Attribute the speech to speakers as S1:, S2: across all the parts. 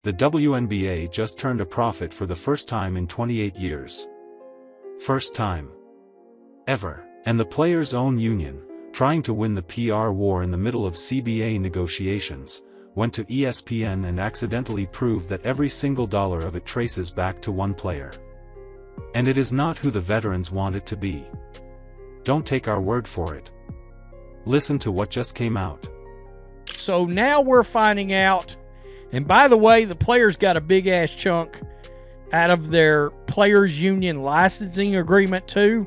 S1: The WNBA just turned a profit for the first time in 28 years. First time ever. And the players' own union, trying to win the PR war in the middle of CBA negotiations, went to ESPN and accidentally proved that every single dollar of it traces back to one player. And it is not who the veterans want it to be. Don't take our word for it. Listen to what just came out.
S2: So now we're finding out, and by the way, the players got a big ass chunk out of their players' union licensing agreement too.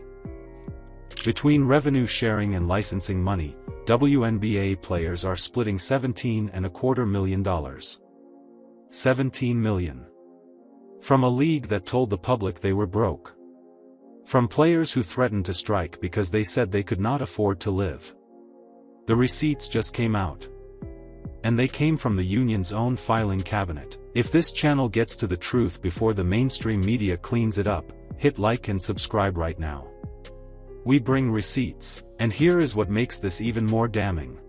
S1: Between revenue sharing and licensing money, WNBA players are splitting $17.25 million. $17 million. From a league that told the public they were broke. From players who threatened to strike because they said they could not afford to live. The receipts just came out. And they came from the union's own filing cabinet. If this channel gets to the truth before the mainstream media cleans it up, hit like and subscribe right now. We bring receipts, and here is what makes this even more damning.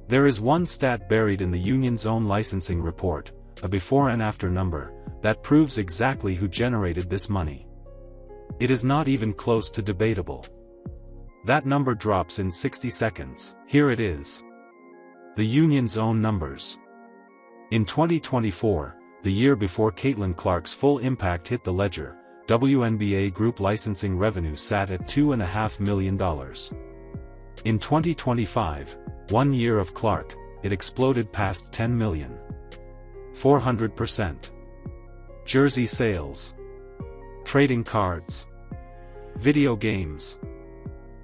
S1: There is one stat buried in the union's own licensing report, a before and after number, that proves exactly who generated this money. It is not even close to debatable. That number drops in 60 seconds. Here it is. The union's own numbers. In 2024, the year before Caitlin Clark's full impact hit the ledger, WNBA group licensing revenue sat at $2.5 million. In 2025, 1 year of Clark, it exploded past $10 million. 400%. Jersey sales. Trading cards. Video games.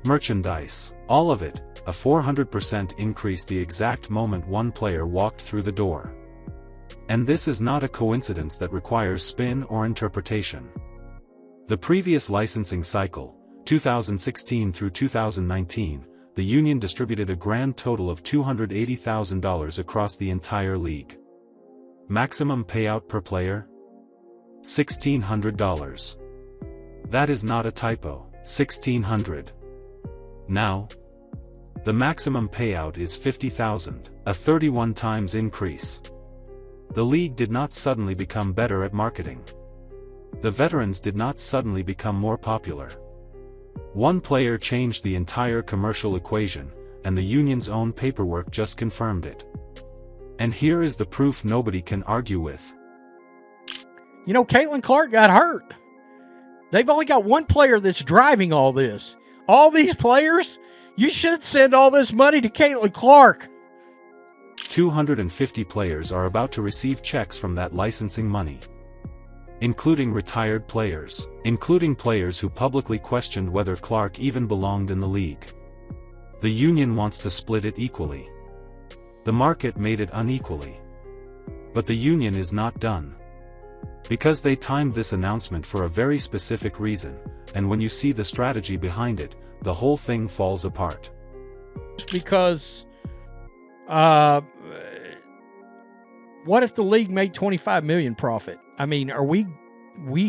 S1: Merchandise. All of it, a 400% increase the exact moment one player walked through the door. And this is not a coincidence that requires spin or interpretation. The previous licensing cycle, 2016 through 2019, the union distributed a grand total of $280,000 across the entire league. Maximum payout per player? $1,600. That is not a typo. $1,600. Now, the maximum payout is $50,000, a 31 times increase. The league did not suddenly become better at marketing. The veterans did not suddenly become more popular. One player changed the entire commercial equation, and the union's own paperwork just confirmed it. And here is the proof nobody can argue with.
S2: You know, Caitlin Clark got hurt. They've only got one player that's driving all this. All these players, you should send all this money to Caitlin Clark.
S1: 250 players are about to receive checks from that licensing money. Including retired players, including players who publicly questioned whether Clark even belonged in the league. The union wants to split it equally. The market made it unequally. But the union is not done. Because they timed this announcement for a very specific reason, and when you see the strategy behind it, the whole thing falls apart.
S2: Because, what if the league made $25 million profit? I mean, are we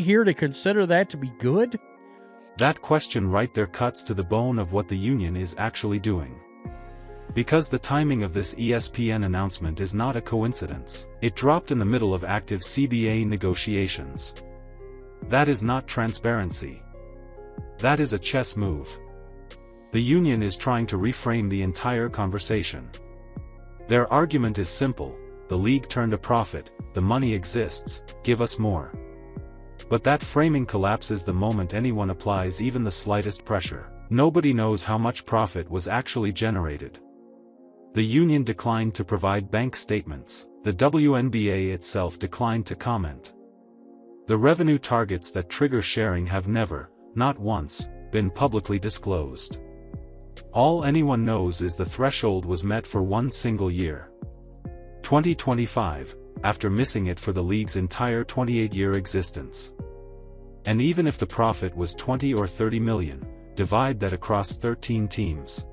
S2: here to consider that to be good?
S1: That question right there cuts to the bone of what the union is actually doing. Because the timing of this ESPN announcement is not a coincidence. It dropped in the middle of active CBA negotiations. That is not transparency. That is a chess move. The union is trying to reframe the entire conversation. Their argument is simple: the league turned a profit, the money exists, give us more. But that framing collapses the moment anyone applies even the slightest pressure. Nobody knows how much profit was actually generated. The union declined to provide bank statements. The WNBA itself declined to comment. The revenue targets that trigger sharing have never, not once, been publicly disclosed. All anyone knows is the threshold was met for one single year. 2025, after missing it for the league's entire 28-year existence. And even if the profit was 20 or 30 million, divide that across 13 teams.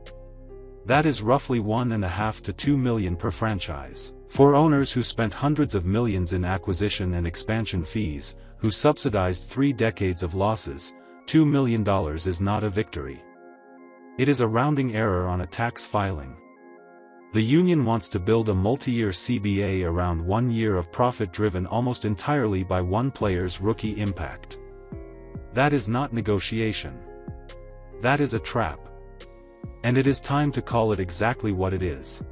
S1: That is roughly $1.5 to $2 million per franchise. For owners who spent hundreds of millions in acquisition and expansion fees, who subsidized 3 decades of losses, $2 million is not a victory. It is a rounding error on a tax filing. The union wants to build a multi-year CBA around 1 year of profit driven almost entirely by one player's rookie impact. That is not negotiation. That is a trap. And it is time to call it exactly what it is.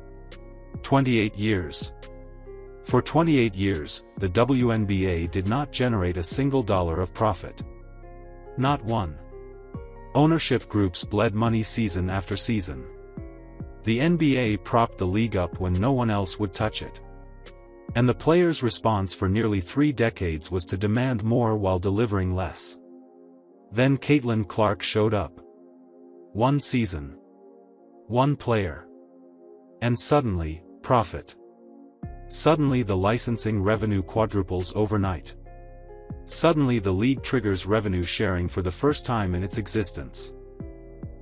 S1: 28 years. For 28 years, the WNBA did not generate a single dollar of profit. Not one. Ownership groups bled money season after season. The NBA propped the league up when no one else would touch it. And the players' response for nearly 3 decades was to demand more while delivering less. Then Caitlin Clark showed up. 1 season. 1 player. And suddenly, profit. Suddenly the licensing revenue quadruples overnight. Suddenly the league triggers revenue sharing for the first time in its existence.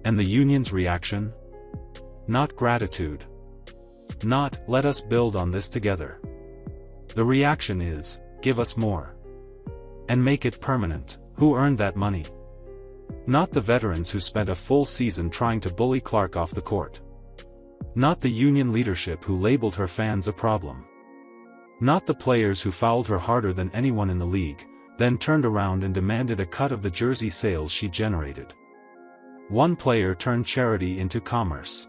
S1: And the union's reaction? Not gratitude. Not, let us build on this together. The reaction is, give us more. And make it permanent. Who earned that money? Not the veterans who spent a full season trying to bully Clark off the court. Not the union leadership who labeled her fans a problem. Not the players who fouled her harder than anyone in the league, then turned around and demanded a cut of the jersey sales she generated. One player turned charity into commerce.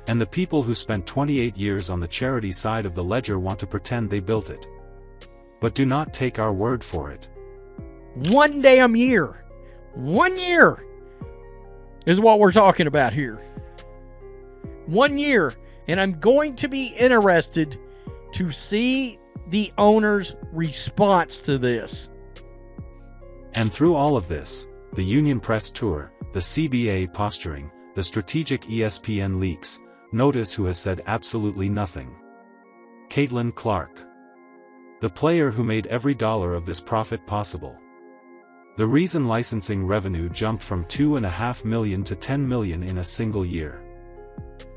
S1: And the people who spent 28 years on the charity side of the ledger want to pretend they built it. But do not take our word for it.
S2: 1 damn year. 1 year is what we're talking about here. 1 year. And I'm going to be interested to see the owner's response to this.
S1: And through all of this, the union press tour, the CBA posturing, the strategic ESPN leaks, notice who has said absolutely nothing. Caitlin Clark. The player who made every dollar of this profit possible. The reason licensing revenue jumped from $2.5 million to $10 million in a single year.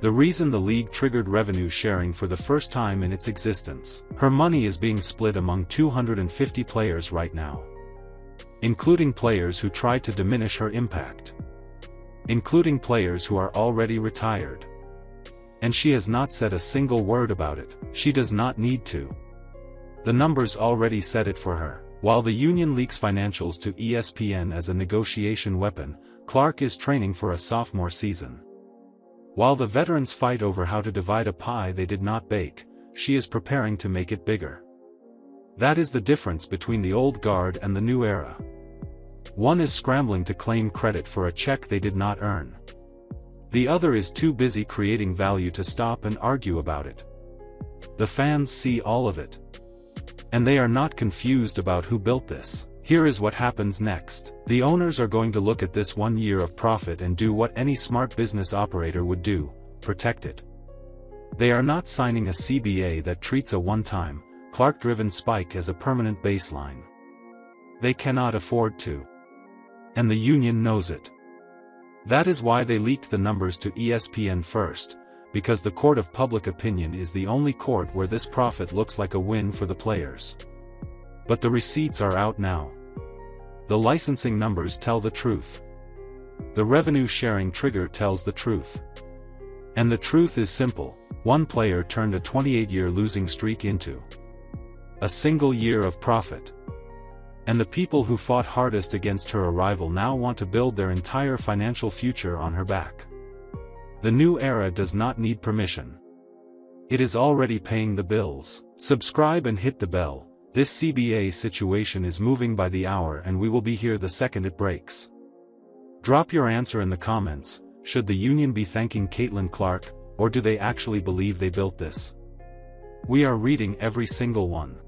S1: The reason the league triggered revenue sharing for the first time in its existence. Her money is being split among 250 players right now. Including players who tried to diminish her impact. Including players who are already retired. And she has not said a single word about it. She does not need to. The numbers already said it for her. While the union leaks financials to ESPN as a negotiation weapon, Clark is training for a sophomore season. While the veterans fight over how to divide a pie they did not bake, she is preparing to make it bigger. That is the difference between the old guard and the new era. One is scrambling to claim credit for a check they did not earn. The other is too busy creating value to stop and argue about it. The fans see all of it. And they are not confused about who built this. Here is what happens next. The owners are going to look at this 1 year of profit and do what any smart business operator would do, protect it. They are not signing a CBA that treats a one-time, Clark-driven spike as a permanent baseline. They cannot afford to. And the union knows it. That is why they leaked the numbers to ESPN first, because the court of public opinion is the only court where this profit looks like a win for the players. But the receipts are out now. The licensing numbers tell the truth. The revenue sharing trigger tells the truth. And the truth is simple: one player turned a 28-year losing streak into a single year of profit. And the people who fought hardest against her arrival now want to build their entire financial future on her back. The new era does not need permission. It is already paying the bills. Subscribe and hit the bell. This CBA situation is moving by the hour and we will be here the second it breaks. Drop your answer in the comments. Should the union be thanking Caitlin Clark, or do they actually believe they built this? We are reading every single one.